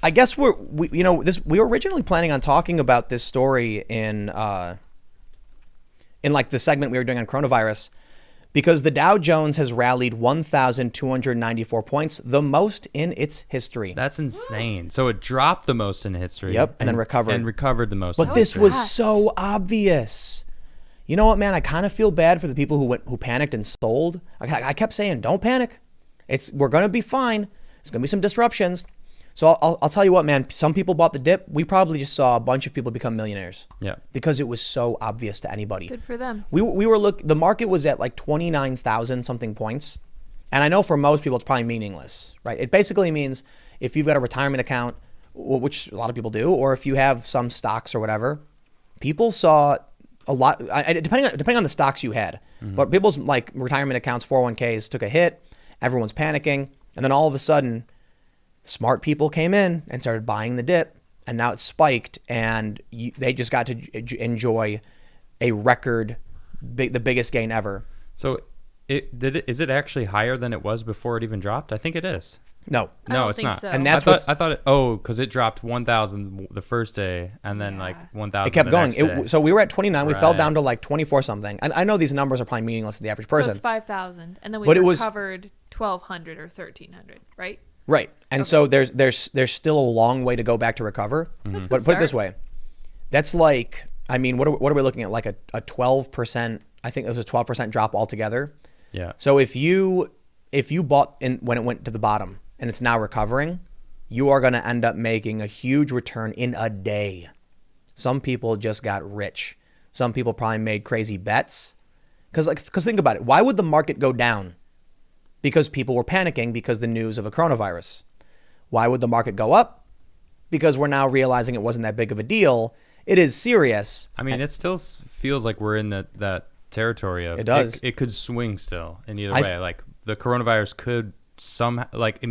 I guess we were originally planning on talking about this story in like the segment we were doing on coronavirus, because the Dow Jones has rallied 1,294 points, the most in its history. That's insane. So it dropped the most in history. Yep, and then recovered. And recovered the most. But this was so obvious. You know what, man? I kind of feel bad for the people who panicked and sold. I kept saying, don't panic. We're going to be fine. There's going to be some disruptions. So I'll tell you what, man. Some people bought the dip. We probably just saw a bunch of people become millionaires. Yeah. Because it was so obvious to anybody. Good for them. We were the market was at like 29,000 something points. And I know for most people it's probably meaningless, right? It basically means if you've got a retirement account, which a lot of people do, or if you have some stocks or whatever, people saw a lot, depending on the stocks you had. But people's like retirement accounts, 401ks took a hit. Everyone's panicking. And then all of a sudden, smart people came in and started buying the dip, and now it's spiked, and they just got to enjoy a record, the biggest gain ever. So is it actually higher than it was before it even dropped? I think it is. No, it's not. So. And that's I thought because it dropped 1,000 the first day, and then like 1,000. It kept going. So we were at 29. We fell Right. down to like 24 something. And I know these numbers are probably meaningless to the average person. So it's 5,000, and then we But recovered 1,200 or 1,300, right? Right. And so there's still a long way to go back to recover. That's a But good put it this start. way. That's like, I mean, what are we looking at? Like a 12%, I think it was a 12% drop altogether. Yeah. So if you bought when it went to the bottom and it's now recovering, you are going to end up making a huge return in a day. Some people just got rich. Some people probably made crazy bets. Because think about it. Why would the market go down? Because people were panicking because the news of a coronavirus. Why would the market go up? Because we're now realizing it wasn't that big of a deal. It is serious. I mean, it still feels like we're in that territory of It does. It could swing still in either way. Like the coronavirus could somehow, like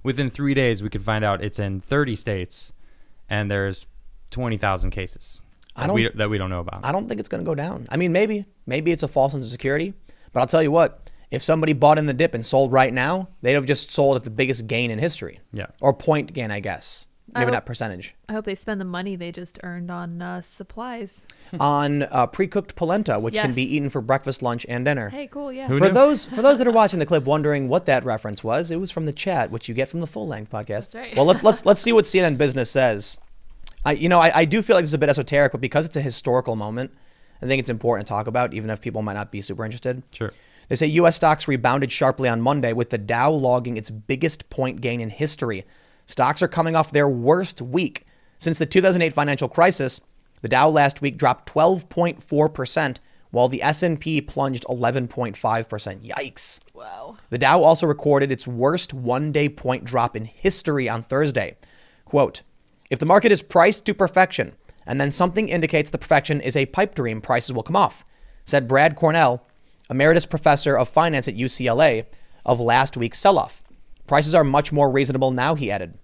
within 3 days, we could find out it's in 30 states, and there's 20,000 cases that we don't know about. I don't think it's going to go down. I mean, maybe it's a false sense of security, but I'll tell you what. If somebody bought in the dip and sold right now, they'd have just sold at the biggest gain in history. Yeah. Or point gain, I guess. Maybe not percentage. I hope they spend the money they just earned on supplies. On pre-cooked polenta, which can Yes. be eaten for breakfast, lunch, and dinner. Hey, cool, yeah. Who For knew? those that are watching the clip wondering what that reference was, it was from the chat, which you get from the full-length podcast. That's right. Well, let's see what CNN Business says. I do feel like this is a bit esoteric, but because it's a historical moment, I think it's important to talk about, even if people might not be super interested. Sure. They say U.S. stocks rebounded sharply on Monday, with the Dow logging its biggest point gain in history. Stocks are coming off their worst week since the 2008 financial crisis. The Dow last week dropped 12.4%, while the S&P plunged 11.5%. Yikes. Wow. The Dow also recorded its worst one-day point drop in history on Thursday. Quote, "If the market is priced to perfection, and then something indicates the perfection is a pipe dream, prices will come off," said Brad Cornell, emeritus professor of finance at UCLA, of last week's sell-off. "Prices are much more reasonable now," he added.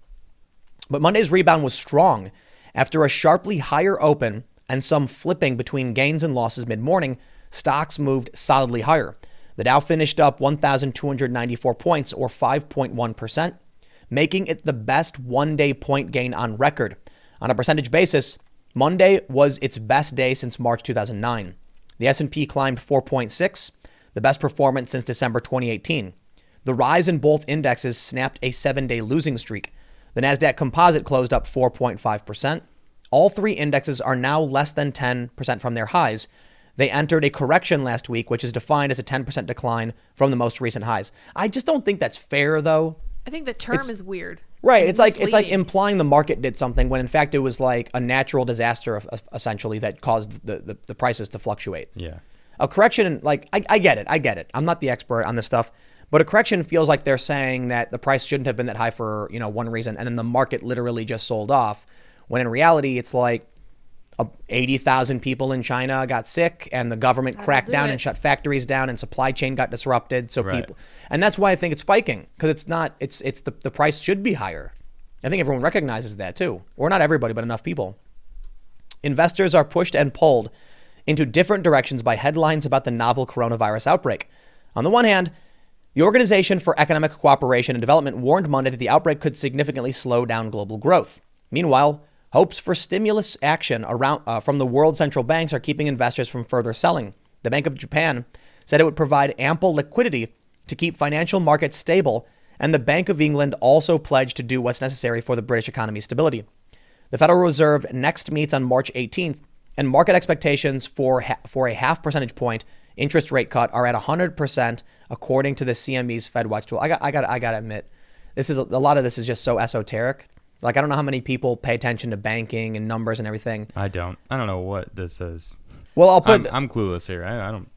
But Monday's rebound was strong. After a sharply higher open and some flipping between gains and losses mid-morning, stocks moved solidly higher. The Dow finished up 1,294 points, or 5.1%, making it the best one-day point gain on record. On a percentage basis, Monday was its best day since March 2009. The S&P climbed 4.6%, the best performance since December 2018. The rise in both indexes snapped a 7-day losing streak. The Nasdaq Composite closed up 4.5%. All three indexes are now less than 10% from their highs. They entered a correction last week, which is defined as a 10% decline from the most recent highs. I just don't think that's fair, though. I think the term is weird. Right. It's like Misleading. implying the market did something when in fact it was like a natural disaster essentially that caused the prices to fluctuate. Yeah. A correction, like I get it. I'm not the expert on this stuff, but a correction feels like they're saying that the price shouldn't have been that high for, one reason, and then the market literally just sold off. When in reality, it's like 80,000 people in China got sick, and the government cracked down and shut factories down, and supply chain got disrupted. So people, and that's why I think it's spiking, because it's not. It's the price should be higher. I think everyone recognizes that too, or not everybody, but enough people. Investors are pushed and pulled into different directions by headlines about the novel coronavirus outbreak. On the one hand, The Organization for Economic Cooperation and Development warned Monday that the outbreak could significantly slow down global growth. Meanwhile, hopes for stimulus action from the world central banks are keeping investors from further selling. The Bank of Japan said it would provide ample liquidity to keep financial markets stable, and the Bank of England also pledged to do what's necessary for the British economy's stability. The Federal Reserve next meets on March 18th, and market expectations for a half percentage point interest rate cut are at 100%, according to the CME's FedWatch tool. I gotta admit, a lot of this is just so esoteric. Like, I don't know how many people pay attention to banking and numbers and everything. I don't know what this is. Well, I'm clueless here. I don't.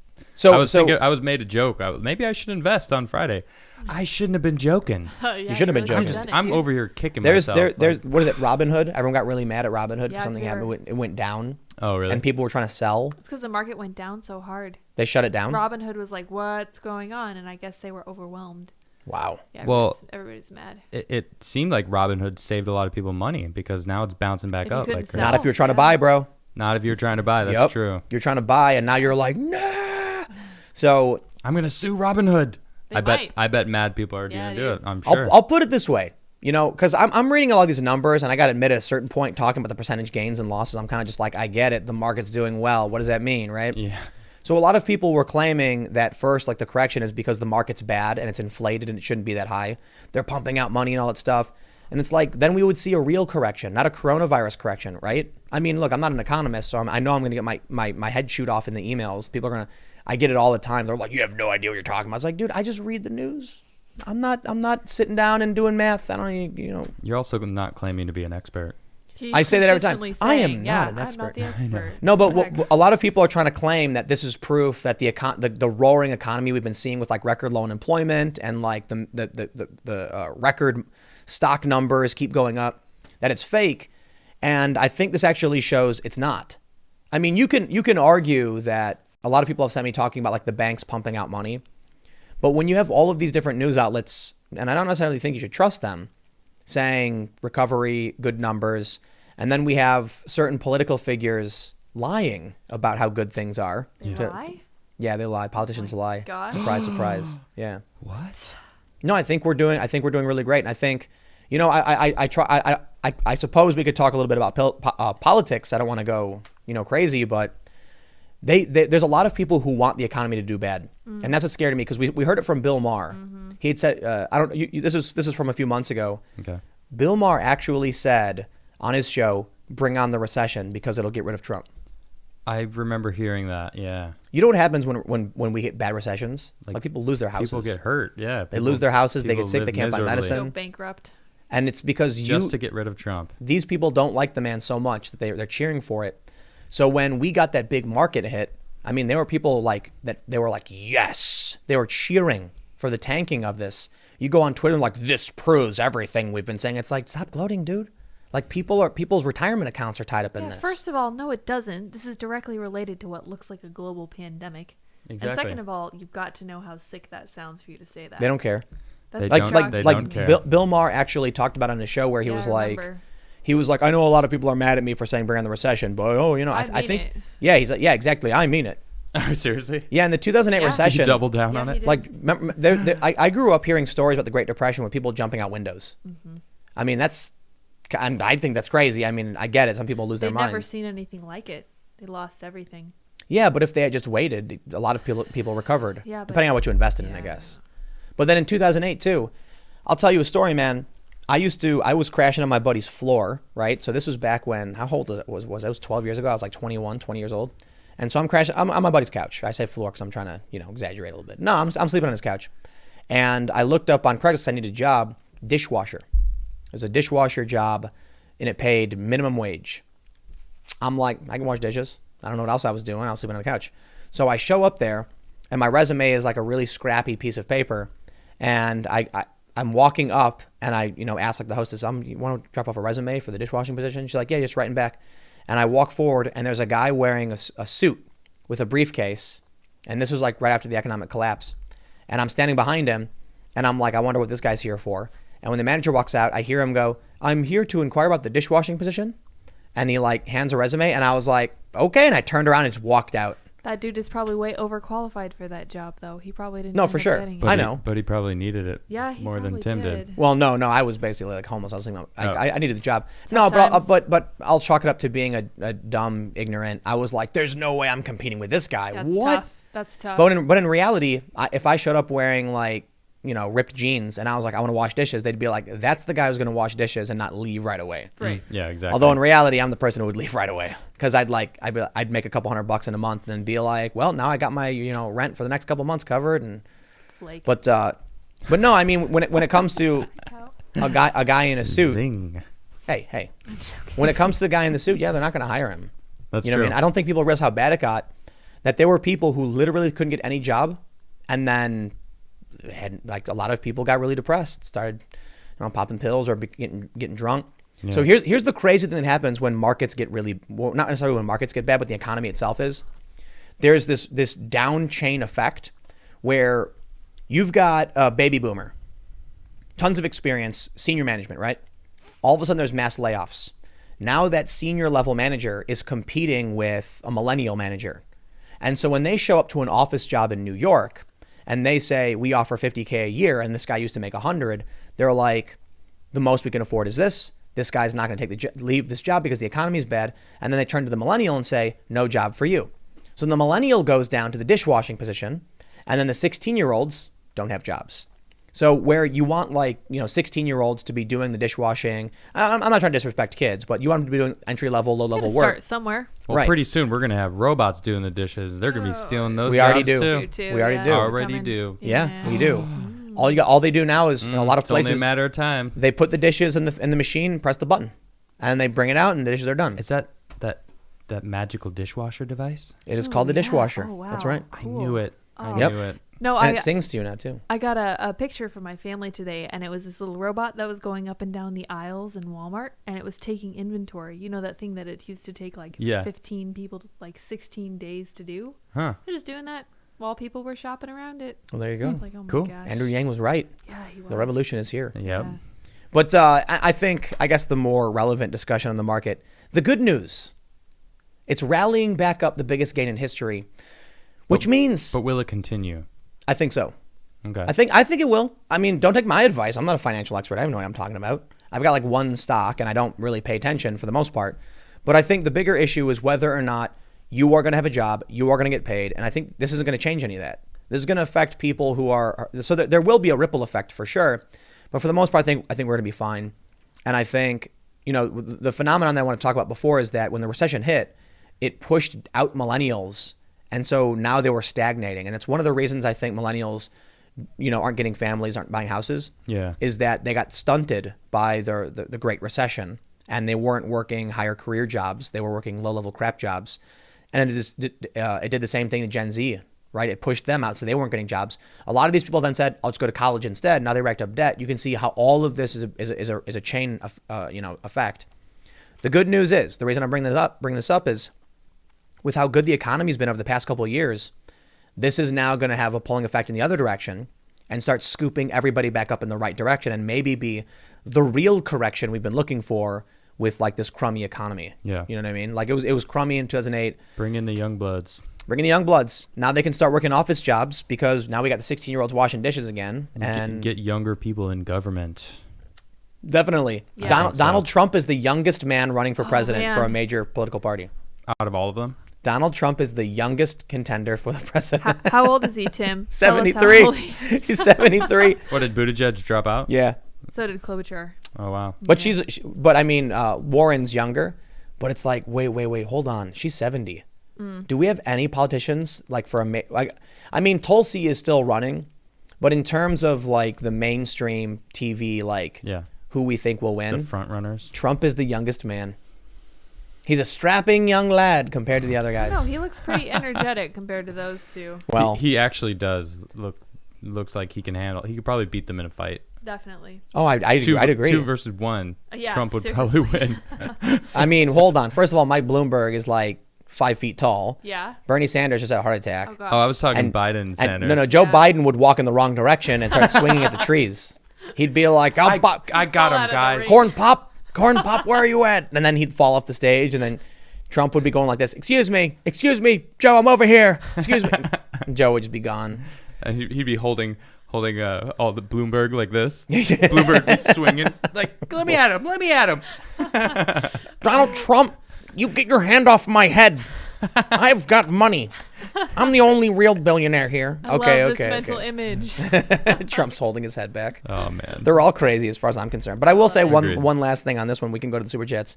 I was made a joke. Maybe I should invest on Friday. I shouldn't have been joking. Yeah, you shouldn't have been joking. I'm over here kicking myself. There's what is it? Robinhood. Everyone got really mad at Robinhood because Yeah, something happened. It went down. Oh, really? And people were trying to sell. It's because the market went down so hard. They shut it down. Robinhood was like, "What's going on?" And I guess they were overwhelmed. Wow. Yeah, everybody's mad. It seemed like Robinhood saved a lot of people money because now it's bouncing back up. Like, not if you're trying to buy, bro. Not if you're trying to buy. That's true. You're trying to buy, and now you're like, nah. So I'm gonna sue Robinhood. They I bet mad people are gonna do it. I'm sure. I'll put it this way, because I'm reading a lot of these numbers, and I got to admit, at a certain point, talking about the percentage gains and losses, I'm kind of just like, I get it. The market's doing well. What does that mean, right? Yeah. So a lot of people were claiming that first, like, the correction is because the market's bad and it's inflated and it shouldn't be that high. They're pumping out money and all that stuff. And it's like, then we would see a real correction, not a coronavirus correction, right? I mean, look, I'm not an economist, so I know I'm going to get my head chewed off in the emails. People are going to, I get it all the time. They're like, you have no idea what you're talking about. I was like, dude, I just read the news. I'm not sitting down and doing math. I don't, You're also not claiming to be an expert. I say that every time. Saying, I am not an expert. I'm not the expert. No, but a lot of people are trying to claim that this is proof that the roaring economy we've been seeing with like record low unemployment and like the record stock numbers keep going up, that it's fake. And I think this actually shows it's not. I mean, you can argue that a lot of people have sent me talking about like the banks pumping out money, but when you have all of these different news outlets, and I don't necessarily think you should trust them, saying recovery, good numbers, and then we have certain political figures lying about how good things are. They lie? Yeah, they lie. Politicians lie. God. Surprise, surprise. Yeah. What? No, I think we're doing really great. And I think, I suppose we could talk a little bit about politics. I don't want to go, crazy, but there's a lot of people who want the economy to do bad. And that's what scared me, because we heard it from Bill Maher. Mm-hmm. He had said, this is from a few months ago. Okay. Bill Maher actually said on his show, bring on the recession because it'll get rid of Trump. I remember hearing that. Yeah. You know what happens when we hit bad recessions? Like people lose their houses. People get hurt. Yeah. They lose their houses. They get sick. They can't buy medicine. Go bankrupt. And it's because just to get rid of Trump. These people don't like the man so much that they're cheering for it. So when we got that big market hit, I mean, there were people like that. They were like, yes, they were cheering for the tanking of this. You go on Twitter and like, this proves everything we've been saying. It's like, stop gloating, dude. Like people's retirement accounts are tied up in this. First of all, no, it doesn't. This is directly related to what looks like a global pandemic. Exactly. And second of all, you've got to know how sick that sounds for you to say that. They don't care. They don't care. Bill Maher actually talked about it on his show where he was like, I know a lot of people are mad at me for saying bring on the recession, but I think it. Yeah, he's like, yeah, exactly. I mean it. Seriously? Yeah, in the 2008 recession. Did you double down on it? Like, I grew up hearing stories about the Great Depression with people jumping out windows. Mm-hmm. I mean, I think that's crazy. I mean, I get it. Some people lose their mind. They've never seen anything like it. They lost everything. Yeah, but if they had just waited, a lot of people recovered. Yeah, depending on what you invested in, I guess. But then in 2008 too, I'll tell you a story, man. I was crashing on my buddy's floor, right? So this was back when, how old was I? Was 12 years ago. I was like 20 years old. And so I'm crashing, I'm on my buddy's couch. I say floor because I'm trying to, exaggerate a little bit. No, I'm sleeping on his couch. And I looked up on Craigslist, I needed a job, dishwasher. It was a dishwasher job, and it paid minimum wage. I'm like, I can wash dishes. I don't know what else I was doing. I was sleeping on the couch. So I show up there, and my resume is like a really scrappy piece of paper. And I'm walking up, and I, ask like the hostess, you want to drop off a resume for the dishwashing position? She's like, yeah, just writing back. And I walk forward, and there's a guy wearing a suit with a briefcase. And this was like right after the economic collapse. And I'm standing behind him, and I'm like, I wonder what this guy's here for. And when the manager walks out, I hear him go, I'm here to inquire about the dishwashing position. And he like hands a resume, and I was like, okay. And I turned around and just walked out. That dude is probably way overqualified for that job, though. He probably didn't. No, for sure. But I know. But he probably needed it. Yeah, he more than Tim did. Well, no, I was basically like homeless. I was thinking, I needed the job. Sometimes. No, but I'll chalk it up to being a dumb, ignorant. I was like, there's no way I'm competing with this guy. That's what? tough. That's tough. But in reality, if I showed up wearing like, ripped jeans and I was like, I want to wash dishes, they'd be like, that's the guy who's going to wash dishes and not leave right away. Right. Yeah, exactly. Although in reality, I'm the person who would leave right away because I'd make a couple $100 in a month and then be like, well, now I got my rent for the next couple months covered. And but no, I mean when it comes to a guy in a suit, Zing. hey, when it comes to the guy in the suit, yeah, they're not going to hire him. That's true. true. What I mean? I don't think people realize how bad it got. That there were people who literally couldn't get any job, and then like a lot of people got really depressed, started popping pills or getting drunk. Yeah. So here's the crazy thing that happens when markets get not necessarily when markets get bad, but the economy itself is. There's this down chain effect where you've got a baby boomer, tons of experience, senior management, right? All of a sudden there's mass layoffs. Now that senior level manager is competing with a millennial manager. And so when they show up to an office job in New York and they say, we offer $50K a year and this guy used to make $100, they're like, the most we can afford is this. This guy's not going to leave this job because the economy is bad. And then they turn to the millennial and say, no job for you. So the millennial goes down to the dishwashing position, and then the 16-year-olds don't have jobs. So where you want 16-year-olds to be doing the dishwashing, I'm not trying to disrespect kids, but you want them to be doing entry-level, low-level work. Start somewhere. Well, right. Pretty soon we're going to have robots doing the dishes. They're going to be stealing those we jobs already do. too. We already do. Already do. Yeah, we do. All they do now is in a lot of places, it's only a matter of time. They put the dishes in the machine, press the button, and they bring it out, and the dishes are done. Is that magical dishwasher device? It is called the dishwasher. Oh, wow. That's right. Cool. I knew it. I Yep. knew it. No, and it sings to you now too. I got a picture from my family today, and it was this little robot that was going up and down the aisles in Walmart, and it was taking inventory. You know that thing that it used to take 15 people 16 days to do? Huh. They're just doing that while people were shopping around it. Well, there you go. Like, oh my Cool. gosh. Andrew Yang was right. Yeah, he was. The revolution is here. Yep. Yeah. But I guess the more relevant discussion on the market, the good news, it's rallying back up the biggest gain in history, which means... But will it continue? I think so. Okay. I think it will. I mean, don't take my advice. I'm not a financial expert. I have no idea what I'm talking about. I've got one stock, and I don't really pay attention for the most part. But I think the bigger issue is whether or not you are going to have a job, you are going to get paid, and I think this isn't going to change any of that. This is going to affect people who are... So there will be a ripple effect for sure. But for the most part, I think we're going to be fine. And I think, the phenomenon that I want to talk about before is that when the recession hit, it pushed out millennials. And so now they were stagnating. And it's one of the reasons I think millennials, aren't getting families, aren't buying houses. Yeah. Is that they got stunted by the Great Recession and they weren't working higher career jobs. They were working low-level crap jobs. And it did the same thing to Gen Z, right? It pushed them out, so they weren't getting jobs. A lot of these people then said, I'll just go to college instead. Now they racked up debt. You can see how all of this is a chain of, effect. The good news is, the reason I bring this up is, with how good the economy's been over the past couple of years, this is now going to have a pulling effect in the other direction and start scooping everybody back up in the right direction and maybe be the real correction we've been looking for with this crummy economy. Yeah. You know what I mean? It was crummy in 2008. Bring in the young bloods. Bring in the young bloods. Now they can start working office jobs because now we got the 16-year-olds washing dishes again. And get younger people in government. Definitely. Yeah. Donald Trump is the youngest man running for president for a major political party. Out of all of them? Donald Trump is the youngest contender for the president. How old is he, Tim? 73. He's 73. What, did Buttigieg drop out? Yeah. So did Klobuchar. Oh, wow. But Warren's younger. But it's like, wait, hold on. She's 70. Do we have any politicians Tulsi is still running, but in terms of the mainstream TV, who we think will win, the front runners, Trump is the youngest man. He's a strapping young lad compared to the other guys. No, he looks pretty energetic compared to those two. Well, he actually does looks like he can handle. He could probably beat them in a fight. Definitely. Oh, I'd agree. 2 versus 1. Yeah, Trump would seriously. probably win. I mean, hold on. First of all, Mike Bloomberg is 5 feet tall. Yeah. Bernie Sanders just had a heart attack. Oh, gosh. I was talking Biden and Sanders. No, Joe Biden would walk in the wrong direction and start swinging at the trees. He'd be like, I got him, guys. Corn pop, where are you at? And then he'd fall off the stage and then Trump would be going like this. Excuse me, Joe, I'm over here. Excuse me. And Joe would just be gone. And he'd be holding all the Bloomberg like this. Bloomberg be swinging. Like, let me at him. Donald Trump, you get your hand off my head. I've got money. I'm the only real billionaire here. I love this mental image. Trump's holding his head back. Oh, man. They're all crazy as far as I'm concerned. But I will say one last thing on this one. We can go to the Super Chats.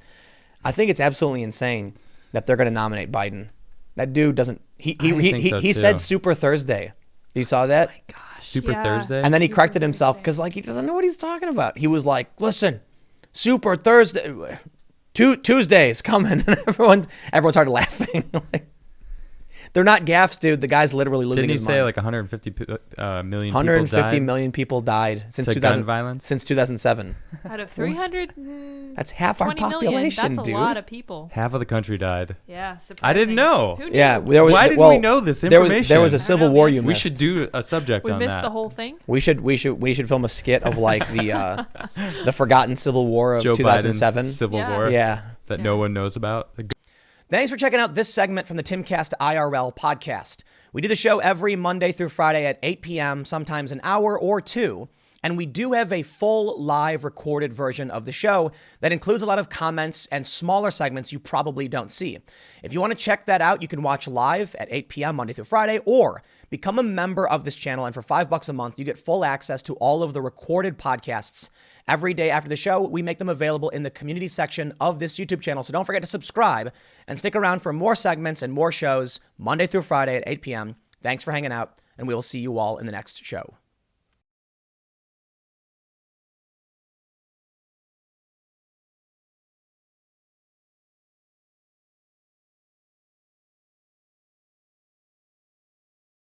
I think it's absolutely insane that they're going to nominate Biden. That dude doesn't. He said Super Thursday. You saw that? Oh my gosh, Super Thursday? And then he corrected himself because he doesn't know what he's talking about. He was like, listen, Super Thursday. Tuesday's coming. And everyone started laughing. They're not gaffes, dude. The guy's literally losing his mind. Didn't he say like 150 million 150 million people died since 2000 violence? Since 2007. Out of 300, that's half our population, That's dude. A lot of people. Half of the country died. Yeah, I didn't know. Who knew? Yeah, why didn't we know this information? There was a civil war you missed. We should do a subject on that. We missed the whole thing. We should film a skit of like the forgotten civil war of Joe 2007. Biden's civil war. Yeah. That no one knows about. Thanks for checking out this segment from the Timcast IRL podcast. We do the show every Monday through Friday at 8 p.m., sometimes an hour or two. And we do have a full live recorded version of the show that includes a lot of comments and smaller segments you probably don't see. If you want to check that out, you can watch live at 8 p.m. Monday through Friday, or become a member of this channel. And for $5 a month, you get full access to all of the recorded podcasts. Every day after the show, we make them available in the community section of this YouTube channel. So don't forget to subscribe and stick around for more segments and more shows Monday through Friday at 8 p.m. Thanks for hanging out, and we will see you all in the next show.